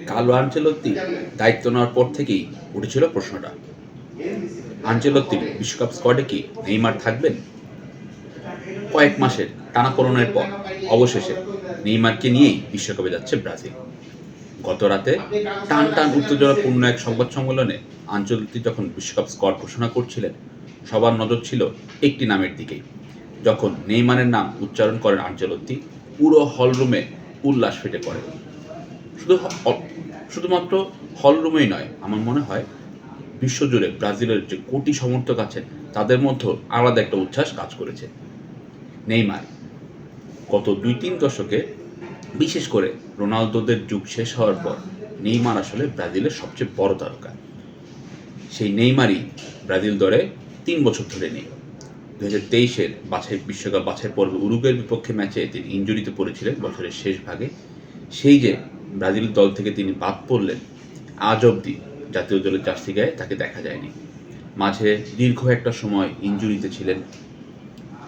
Carlo Ancelotti দায়িত্ব নেওয়ার পর থেকেই উঠেছিল প্রশ্নটা, আনচেলত্তির বিশ্বকাপ স্কোয়াডে কি নেইমার থাকবেন? কয়েক মাসের টানাপোড়েনের পর অবশেষে নেইমারকে নিয়েই বিশ্বকাপে যাচ্ছে ব্রাজিল। গত রাতে টান টান উত্তেজনাপূর্ণ এক সংবাদ সম্মেলনে আনচেলত্তি যখন বিশ্বকাপ স্কোয়াড ঘোষণা করছিলেন, সবার নজর ছিল একটি নামের দিকেই। যখন নেইমারের নাম উচ্চারণ করেন আনচেলত্তি, পুরো হলরুমে উল্লাস ফেটে পড়ে। শুধু শুধুমাত্র হলরুমেই নয়, আমার মনে হয় বিশ্বজুড়ে ব্রাজিলের যে কোটি সমর্থক আছেন তাদের মধ্যেও আলাদা একটা উচ্ছ্বাস কাজ করেছে। নেইমার গত ২-৩ দশকে, বিশেষ করে রোনালদোদের যুগ শেষ হওয়ার পর, নেইমার আসলে ব্রাজিলের সবচেয়ে বড় তারকা। সেই নেইমারই ব্রাজিল দলে ৩ বছর ধরে নেই। ২০২৩-এর বিশ্বকাপ বাছাই পর্বে উরুগুয়ের বিপক্ষে ম্যাচে তিনি ইনজুরিতে পড়েছিলেন বছরের শেষ ভাগে। সেই যে ব্রাজিল দল থেকে তিনি বাদ পড়লেন, আজ অবধি জাতীয় দলের জার্সি গায়ে তাকে দেখা যায়নি। মাঝে দীর্ঘ একটা সময় ইনজুরিতে ছিলেন,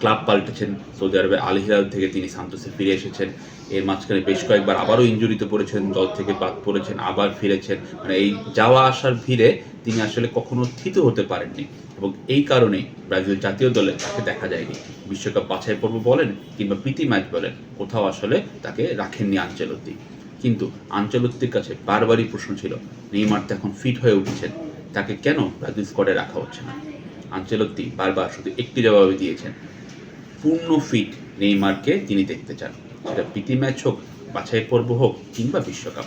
ক্লাব পাল্টেছেন, সৌদি আরবে আল হিলাল থেকে তিনি সান্তোসে ফিরে এসেছেন। এর মাঝখানে বেশ কয়েকবার আবারও ইনজুরিতে পড়েছেন, দল থেকে বাদ পড়েছেন, আবার ফিরেছেন। মানে এই যাওয়া আসার ভিড়ে তিনি আসলে কখনো থিত হতে পারেননি, এবং এই কারণেই ব্রাজিল জাতীয় দলে তাকে দেখা যায়নি। বিশ্বকাপ বাছাই পর্ব বলেন কিংবা প্রীতি ম্যাচ বলেন, কোথাও আসলে তাকে রাখেননি আনচেলত্তি। কিন্তু আনচেলত্তির কাছে বারবারই প্রশ্ন ছিল, নেইমার তো এখন ফিট হয়ে উঠেছেন, তাকে কেন ব্রাজিল স্কোয়াডে রাখা হচ্ছে না? আনচেলত্তি বারবার শুধু একটি জবাবে দিয়েছেন, পূর্ণ ফিট নেইমারকে তিনি দেখতে চান, সেটা প্রীতি ম্যাচ হোক, বাছাই পর্ব হোক কিংবা বিশ্বকাপ।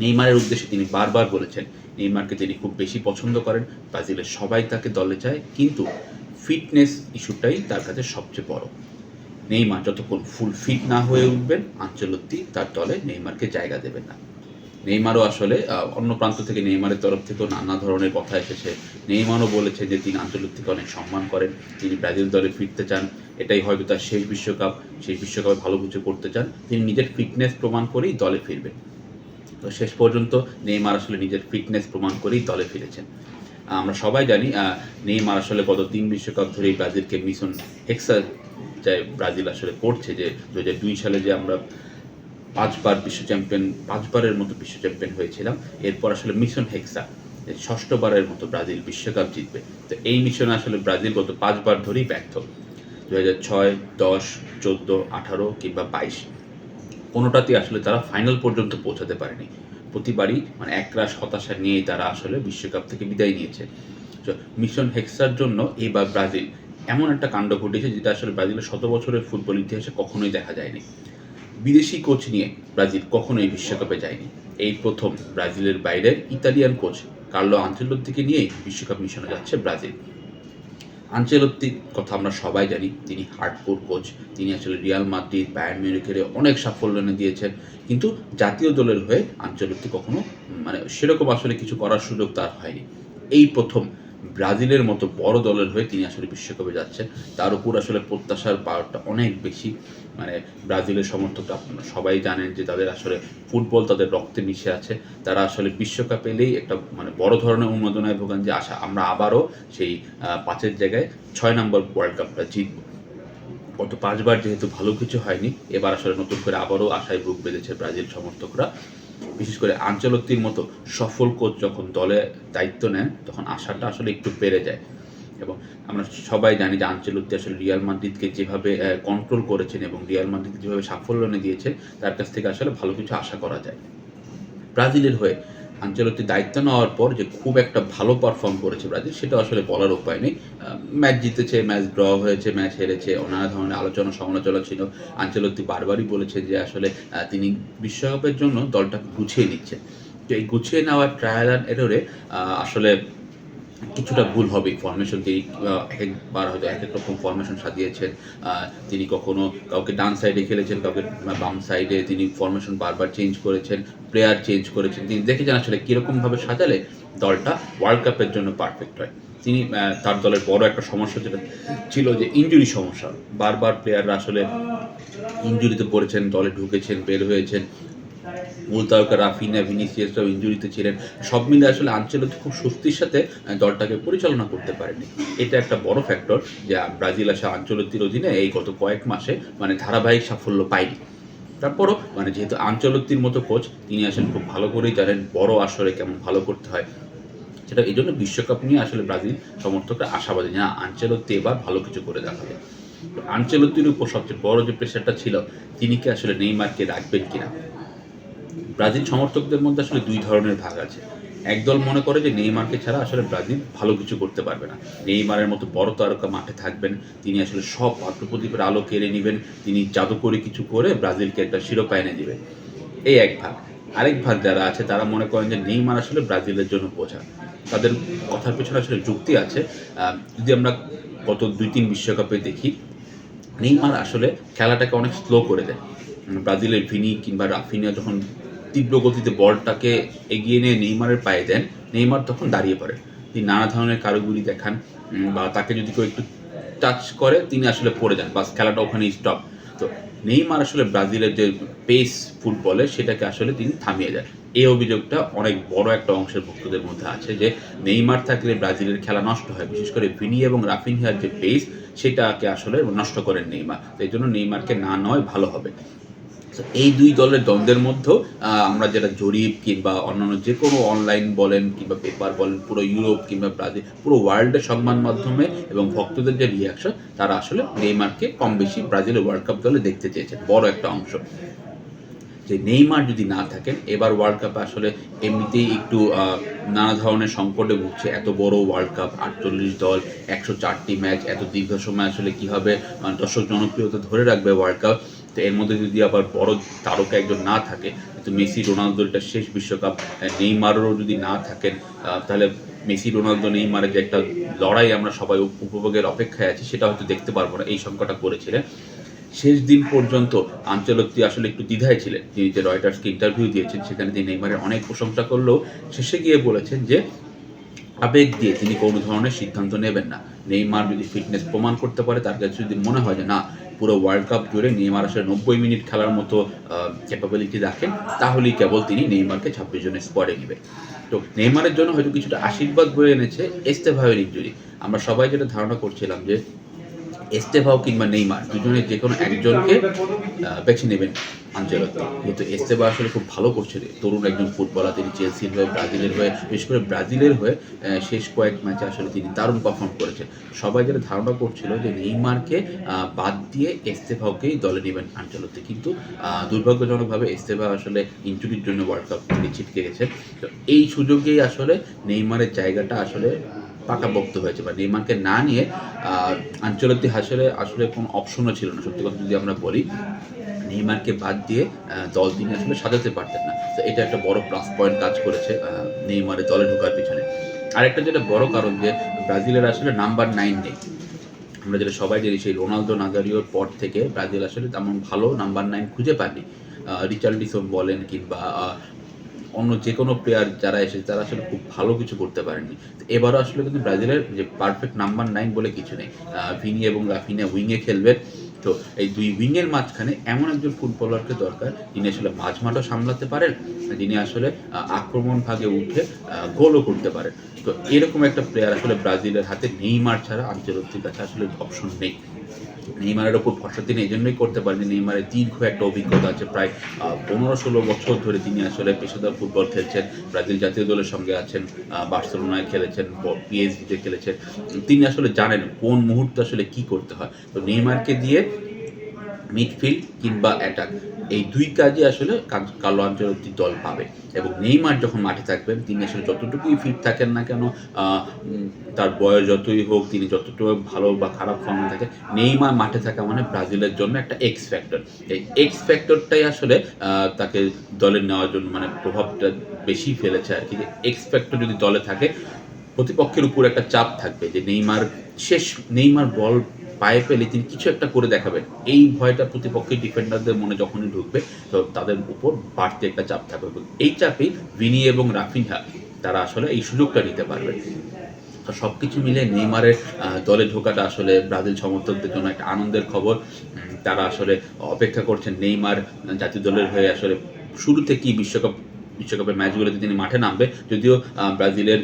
নেইমারের উদ্দেশ্যে তিনি বারবার বলেছেন নেইমারকে তিনি খুব বেশি পছন্দ করেন, ব্রাজিলের সবাই তাকে দলে চায়, কিন্তু ফিটনেস ইস্যুটাই তার কাছে সবচেয়ে বড়। নেইমার যতক্ষণ ফুল ফিট না হয়ে উঠবেন, আনচেলত্তি তার দলে নেইমারকে জায়গা দেবেন না। নেইমারও আসলে অন্য প্রান্ত থেকে নেইমারের তরফ থেকেও নানা ধরনের কথা এসেছে। নেইমারও বলেছে যে তিনি আনচেলত্তিকে অনেক সম্মান করেন, তিনি ব্রাজিল দলে ফিরতে চান, এটাই হয়তো তার শেষ বিশ্বকাপ, সেই বিশ্বকাপে ভালো কিছু করতে চান, তিনি নিজের ফিটনেস প্রমাণ করেই দলে ফিরবেন। তো শেষ পর্যন্ত নেইমার আসলে নিজের ফিটনেস প্রমাণ করেই দলে ফিরেছেন। আমরা সবাই জানি নেইমার আসলে গত ৩ বিশ্বকাপ ধরেই ব্রাজিলকে মিশন হেক্সা যে ব্রাজিল আসলে করছে, যে ২০০২ সালে যে আমরা ৫বারের মতো বিশ্ব চ্যাম্পিয়ন হয়েছিলাম, এরপর আসলে মিশন হেক্সা, ষষ্ঠবারের মতো ব্রাজিল বিশ্বকাপ জিতবে। তো এই মিশনে আসলে ব্রাজিল গত ৫ বার ধরেই ব্যর্থ। ২০০৬, ১০, ১৪, ১৮ কিংবা ২২, কোনোটাতেই আসলে তারা ফাইনাল পর্যন্ত পৌঁছাতে পারেনি। প্রতিবারই মানে একরাশ হতাশা নিয়েই তারা আসলে বিশ্বকাপ থেকে বিদায় নিয়েছে। তো মিশন হেক্সার জন্য এইবার ব্রাজিল এমন একটা কাণ্ড ঘটেছে যেটা আসলে ব্রাজিলের ১০০ বছরের ফুটবল ইতিহাসে কখনোই দেখা যায়নি। বিদেশি কোচ নিয়ে ব্রাজিল কখনোই বিশ্বকাপে যায়নি। এই প্রথম ব্রাজিলের বাইরে ইতালিয়ান কোচ কার্লো আনচেলত্তিকে নিয়েই বিশ্বকাপ মিশনে যাচ্ছে ব্রাজিল। আনচেলত্তির কথা আমরা সবাই জানি, তিনি হার্ডকোর কোচ, তিনি আসলে রিয়াল মাদ্রিদ, বায়ার্ন মিউনিখের অনেক সাফল্য এনে দিয়েছেন, কিন্তু জাতীয় দলের হয়ে আনচেলত্তি কখনো মানে সেরকম আসলে কিছু করার সুযোগ তার হয়নি। এই প্রথম ব্রাজিলের মতো বড় দলের হয়ে তিনি আসলে বিশ্বকাপে যাচ্ছেন, তার উপর আসলে প্রত্যাশার পাওয়ারটা অনেক বেশি। মানে ব্রাজিলের সমর্থকরা আপনারা সবাই জানেন যে তাদের আসলে ফুটবল তাদের রক্তে মিশে আছে, তারা আসলে বিশ্বকাপ এলেই একটা মানে বড় ধরনের উন্মাদনায় ভোগান যে আমরা আবারও সেই ৫-এর জায়গায় ৬ নম্বর ওয়ার্ল্ড কাপটা জিতব। গত ৫ বার যেহেতু ভালো কিছু হয়নি, এবার আসলে নতুন করে আবারও আশায় বুক বেঁধেছে ব্রাজিল সমর্থকরা। বিশেষ করে আনচেলত্তির মতো সফল কোচ যখন দলে দায়িত্ব নেন, তখন আশাটা আসলে একটু বেড়ে যায়। এবং আমরা সবাই জানি যে আনচেলত্তি আসলে রিয়াল মাদ্রিদকে যেভাবে কন্ট্রোল করেছেন এবং রিয়াল মাদ্রিদকে যেভাবে সাফল্য এনে দিয়েছে, তার কাছ থেকে আসলে ভালো কিছু আশা করা যায়। ব্রাজিলের হয়ে আনচেলত্তি দায়িত্ব নেওয়ার পর যে খুব একটা ভালো পারফর্ম করেছে ব্রাজিল, সেটা আসলে বলার উপায় নেই। ম্যাচ জিতেছে, ম্যাচ ড্র হয়েছে, ম্যাচ হেরেছে, নানা ধরনের আলোচনা সমালোচনা ছিল। আনচেলত্তি বারবারই বলেছে যে আসলে তিনি বিশ্বকাপের জন্য দলটাকে গুছিয়ে নিচ্ছেন। তো এই গুছিয়ে নেওয়ার ট্রায়াল অ্যান্ড এররে আসলে কিছুটা ভুল হবেই। ফরমেশন তিনি একেকবার হয়তো একেক রকম ফরমেশন সাজিয়েছেন। তিনি কখনো কাউকে ডান সাইডে খেলেছেন, কাউকে বাম সাইডে, তিনি ফরমেশন বারবার চেঞ্জ করেছেন, প্লেয়ার চেঞ্জ করেছেন। তিনি দেখেছেন আসলে কীরকমভাবে সাজালে দলটা ওয়ার্ল্ড কাপের জন্য পারফেক্ট হয়। তিনি তার দলের বড় একটা সমস্যা যেটা ছিল যে ইনজুরি সমস্যা। বারবার প্লেয়াররা আসলে ইনজুরিতে পড়েছেন, দলে ঢুকেছেন, বের হয়েছেন। মূল তারকা রাফিনা, ভিনিসিয়াসরাও ইনজুরিতে ছিলেন। সব মিলে আসলে আনচেলত্তি খুব স্বস্তির সাথে দলটাকে পরিচালনা করতে পারেনি। এটা একটা বড় ফ্যাক্টর যে ব্রাজিল আসা আনচেলত্তির অধীনে এই গত কয়েক মাসে মানে ধারাবাহিক সাফল্য পায়নি। তারপরও মানে যেহেতু আনচেলত্তির মতো কোচ, তিনি আসলে খুব ভালো করেই জানেন বড় আসরে কেমন ভালো করতে হয়। সেটা এইজন্য বিশ্বকাপ নিয়ে আসলে ব্রাজিল সমর্থকরা আশাবাদী যে না, আনচেলত্তি এবার ভালো কিছু করে দেখাবে। তো আনচেলত্তির উপর সবচেয়ে বড় যে প্রেশারটা ছিল, তিনি কি আসলে নেইমারকে রাখবেন কিনা? ব্রাজিল সমর্থকদের মধ্যে আসলে ২ ধরনের ভাগ আছে। একদল মনে করে যে নেইমারকে ছাড়া আসলে ব্রাজিল ভালো কিছু করতে পারবে না। নেইমারের মতো বড় তারকা মাঠে থাকবেন, তিনি আসলে সব পাঠ্যপ্রদীপের আলো কেড়ে নিবেন, তিনি জাদুকরি কিছু করে ব্রাজিলকে একটা শিরোপা এনে দিবেন। এই এক ভাগ। আরেক ভাগ যারা আছে তারা মনে করেন যে নেইমার আসলে ব্রাজিলের জন্য বোঝা। তাদের কথার পেছনে আসলে যুক্তি আছে। যদি আমরা গত ২-৩ বিশ্বকাপে দেখি, নেইমার আসলে খেলাটাকে অনেক স্লো করে দেয়। ব্রাজিলের ভিনি কিংবা রাফিনিয়া যখন তীব্র গতিতে বলটাকে এগিয়ে নিয়ে নেইমারের পায়ে দেন, নেইমার তখন দাঁড়িয়ে পড়ে। তিনি নানা ধরনের কারিগরি দেখান, বা তাকে যদি কেউ একটু টাচ করে তিনি আসলে পড়ে যান, বাস খেলাটা ওখানেই স্টপ। তো নেইমার আসলে ব্রাজিলের যে পেস ফুটবলে সেটাকে আসলে তিনি থামিয়ে দেন। এই অভিযোগটা অনেক বড় একটা অংশের ভক্তদের মধ্যে আছে যে নেইমার থাকলে ব্রাজিলের খেলা নষ্ট হয়। বিশেষ করে ভিনি এবং রাফিনহিয়ার যে পেস সেটাকে আসলে নষ্ট করেন নেইমার। তো এইজন্য নেইমারকে না নেওয়াই ভালো হবে। তো এই ২ দলের দ্বন্দ্বের মধ্যেও আমরা যেটা জরিপ কিংবা অন্যান্য যেকোনো অনলাইন বলেন কিংবা পেপার বলেন, পুরো ইউরোপ কিংবা ব্রাজিল, পুরো ওয়ার্ল্ডের সংবাদ মাধ্যমে এবং ভক্তদের যে রিঅ্যাকশন, তারা আসলে নেইমারকে কম বেশি ব্রাজিলের ওয়ার্ল্ড কাপ দলে দেখতে চেয়েছেন, বড় একটা অংশ। যে নেইমার যদি না থাকেন, এবার ওয়ার্ল্ড কাপে আসলে এমনিতেই একটু নানা ধরনের সংকটে ভুগছে। এত বড় ওয়ার্ল্ড কাপ, ৪৮ দল, ১০৪টি ম্যাচ, এত দীর্ঘ সময় আসলে কিভাবে দর্শক জনপ্রিয়তা ধরে রাখবে ওয়ার্ল্ড কাপ। তো এর মধ্যে যদি আবার বড় তারকা একজন না থাকে, তো মেসি, রোনালদোর এটা শেষ বিশ্বকাপ, নেইমারেরও যদি না থাকেন, তাহলে মেসি, রোনালদো, নেইমারের যে একটা লড়াই আমরা সবাই উপভোগের অপেক্ষায় আছি, সেটা হয়তো দেখতে পারবো না। এই সংখ্যাটা করেছিলেন। শেষ দিন পর্যন্ত আনচেলত্তি আসলে একটু দ্বিধায় ছিলেন। তিনি যে রয়টার্সকে ইন্টারভিউ দিয়েছেন, সেখানে তিনি নেইমারের অনেক প্রশংসা করলেও শেষে গিয়ে বলেছেন যে আবেগ দিয়ে তিনি কোনো ধরনের সিদ্ধান্ত নেবেন না। নেইমার যদি ফিটনেস প্রমাণ করতে পারে, তার কাছে যদি মনে হয় যে না, পুরো ওয়ার্ল্ড কাপ জুড়ে নেইমার আসলে ৯০ মিনিট খেলার মতো ক্যাপাবিলিটি রাখেন, তাহলেই কেবল তিনি নেইমারকে ২৬ জনের স্কোয়াডে নিবেন। তো নেইমারের জন্য হয়তো কিছুটা আশীর্বাদ বয়ে এনেছে এস্তেভাওয়ের ইনজুরি। আমরা সবাই যেটা ধারণা করছিলাম যে এস্তেভাও কিংবা নেইমার দুজনের যেকোনো একজনকে বেছে নেবেন আনচেলত্তি। যেহেতু এস্তেভা আসলে খুব ভালো করছে, তরুণ একজন ফুটবলার, তিনি চেলসির হয়ে, ব্রাজিলের হয়ে, বিশেষ করে ব্রাজিলের হয়ে শেষ কয়েক ম্যাচে আসলে তিনি দারুণ পারফর্ম করেছেন। সবাই যেটা ধারণা করছিল যে নেইমারকে বাদ দিয়ে এস্তেভাওকেই দলে নেবেন আনচেলত্তি, কিন্তু দুর্ভাগ্যজনকভাবে এস্তেভা আসলে ইনজুরির জন্য ওয়ার্ল্ড কাপ থেকে ছিটকে গেছেন। তো এই সুযোগেই আসলে নেইমারের জায়গাটা আসলে পাকাপোক্ত হয়েছে, বা নেইমারকে না নিয়ে আনচেলত্তি আসলে কোনো অপশনও ছিল না। সত্যি কথা যদি আমরা বলি, নেইমারকে বাদ দিয়ে দল তিনি আসলে সাজাতে পারতেন না। তো এটা একটা বড় প্লাস পয়েন্ট কাজ করেছে নেইমারের দলে ঢোকার পিছনে। আরেকটা যেটা বড় কারণ যে ব্রাজিলের আসলে নাম্বার 9 নেই। আমরা যেটা সবাই জানি, সেই রোনালদো নাজারিওর পর থেকে ব্রাজিল আসলে তেমন ভালো নাম্বার 9 খুঁজে পায়নি। রিচার্লিসন বলেন কিংবা অন্য যেকোনো প্লেয়ার যারা এসেছে, তারা আসলে খুব ভালো কিছু করতে পারেননি। তো এবারও আসলে কিন্তু ব্রাজিলের যে পারফেক্ট নাম্বার 9 বলে কিছু নেই। ভিনি এবং রাফিনিয়া উইংয়ে খেলবেন। তো এই ২ উইংয়ের মাঝখানে এমন একজন ফুটবলারকে দরকার, যিনি আসলে মাঝমাঠও সামলাতে পারেন, যিনি আসলে আক্রমণ ভাগে উঠে গোলও করতে পারেন। তো এরকম একটা প্লেয়ার আসলে ব্রাজিলের হাতে নেইমার ছাড়া আনচেলত্তির কাছে আসলে অপশন নেই। নেইমারের ওপর ভরসা তিনি এজন্যই করতে পারেন যে নেইমারের দীর্ঘ একটা অভিজ্ঞতা আছে। প্রায় ১৫-১৬ বছর ধরে তিনি আসলে পেশাদার ফুটবল খেলছেন। ব্রাজিল জাতীয় দলের সঙ্গে আছেন, বার্সেলোনায় খেলেছেন, পিএসজিতে খেলেছেন। তিনি আসলে জানেন কোন মুহূর্তে আসলে কি করতে হয়। তো নেইমারকে দিয়ে মিডফিল্ড কিংবা অ্যাটাক, এই ২ কাজই আসলে কার্লো আনচেলত্তি দল পাবে। এবং নেইমার যখন মাঠে থাকবেন, তিনি আসলে যতটুকুই ফিট থাকেন না কেন, আ উম তার বয়স যতই হোক, তিনি যতটুকু ভালো বা খারাপ ফর্মে থাকেন, নেইমার মাঠে থাকা মানে ব্রাজিলের জন্য একটা এক্স ফ্যাক্টর। এই এক্স ফ্যাক্টরটাই আসলে তাকে দলে নেওয়ার জন্য মানে প্রভাবটা বেশি ফেলেছে আরকি। যে এক্স ফ্যাক্টর যদি দলে থাকে, প্রতিপক্ষের উপর একটা চাপ থাকবে যে নেইমার বল পায়ে পেলে তিনি কিছু একটা করে দেখাবেন। এই ভয়টা প্রতিপক্ষের ডিফেন্ডারদের মনে যখনই ঢুকবে, তো তাদের উপর বাড়তি একটা চাপ থাকবে। এই চাপেই ভিনি এবং রাফিনহা, তারা আসলে এই সুযোগটা নিতে পারবে। তো সবকিছু মিলে নেইমারের দলে ঢোকাটা আসলে ব্রাজিল সমর্থকদের জন্য একটা আনন্দের খবর। তারা আসলে অপেক্ষা করছেন নেইমার জাতীয় দলের হয়ে আসলে শুরু থেকেই বিশ্বকাপের ম্যাচগুলোতে তিনি মাঠে নামবে। যদিও ব্রাজিলের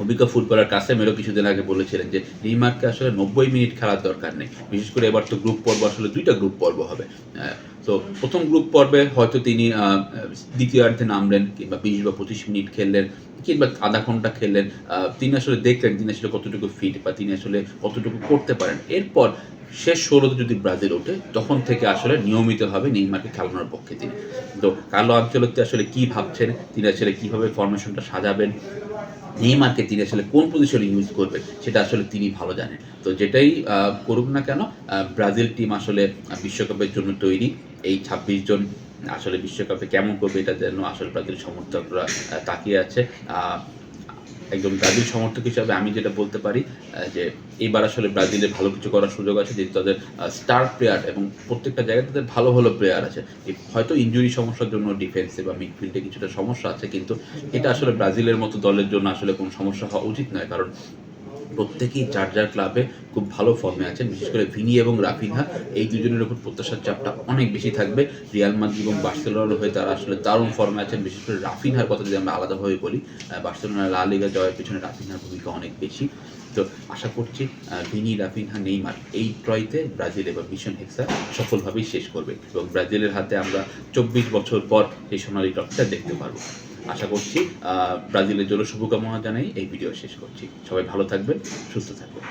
অভিজ্ঞ ফুটবলার কাসেমেরো কিছুদিন আগে বলেছিলেন যে নেইমারকে আসলে ৯০ মিনিট খেলার দরকার নেই। বিশেষ করে এবার তো গ্রুপ পর্ব, আসলে ২ টা গ্রুপ পর্ব হবে। তো প্রথম গ্রুপ পর্বে হয়তো তিনি দ্বিতীয়ার্ধে নামলেন কিংবা ২০ বা ২৫ মিনিট খেললেন কিংবা আধা ঘন্টা খেললেন। তিনি আসলে দেখলেন তিনি আসলে কতটুকু ফিট বা তিনি আসলে কতটুকু করতে পারেন। এরপর শেষ ১৬ তে যদি ব্রাজিল ওঠে তখন থেকে আসলে নিয়মিতভাবে নেইমারকে খেলানোর পক্ষে তিনি। তো কার্লো আনচেলত্তি আসলে কি ভাবছেন, তিনি আসলে কিভাবে ফরমেশনটা সাজাবেন, নেইমারকে তিনি আসলে কোন পজিশনে ইউজ করবেন সেটা আসলে তিনি ভালো জানেন। তো যেটাই করুক না কেন ব্রাজিল টিম আসলে বিশ্বকাপের জন্য তৈরি। এই ২৬ জন আসলে বিশ্বকাপে কেমন করবে এটার জন্য আসলে ব্রাজিল সমর্থকরা তাকিয়ে আছে। আ একজন ব্রাজিল সমর্থক হিসাবে আমি যেটা বলতে পারি যে এবার আসলে ব্রাজিলের ভালো কিছু করার সুযোগ আছে যেহেতু তাদের স্টার প্লেয়ার এবং প্রত্যেকটা জায়গায় তাদের ভালো, ভালো প্লেয়ার আছে। হয়তো ইনজুরি সমস্যার জন্য ডিফেন্সে বা মিডফিল্ডে কিছুটা সমস্যা আছে কিন্তু এটা আসলে ব্রাজিলের মতো দলের জন্য আসলে কোনো সমস্যা হওয়া উচিত নয়। কারণ প্রত্যেকেই যার, যার ক্লাবে খুব ভালো ফর্মে আছেন। বিশেষ করে ভিনি এবং রাফিনহা এই দুজনের উপর প্রত্যাশার চাপটা অনেক বেশি থাকবে। রিয়াল মাদ্রিদ এবং বার্সেলোনার হয়ে তারা আসলে দারুণ ফর্মে আছেন। বিশেষ করে রাফিনহার কথা যদি আমরা আলাদাভাবে বলি, বার্সেলোনা লা লিগা জয়ের পেছনে রাফিনহার ভূমিকা অনেক বেশি। তো আশা করছি ভিনি, রাফিনহা, নেইমার এই ট্রয়তে ব্রাজিল এবার মিশন হেক্সা সফলভাবেই শেষ করবে এবং ব্রাজিলের হাতে আমরা ২৪ বছর পর এই সোনালী ট্রফিটা দেখতে পারব। আশা করছি ব্রাজিলের জন্য শুভকামনা জানাই এই ভিডিও শেষ করছি। সবাই ভালো থাকবেন, সুস্থ থাকবেন।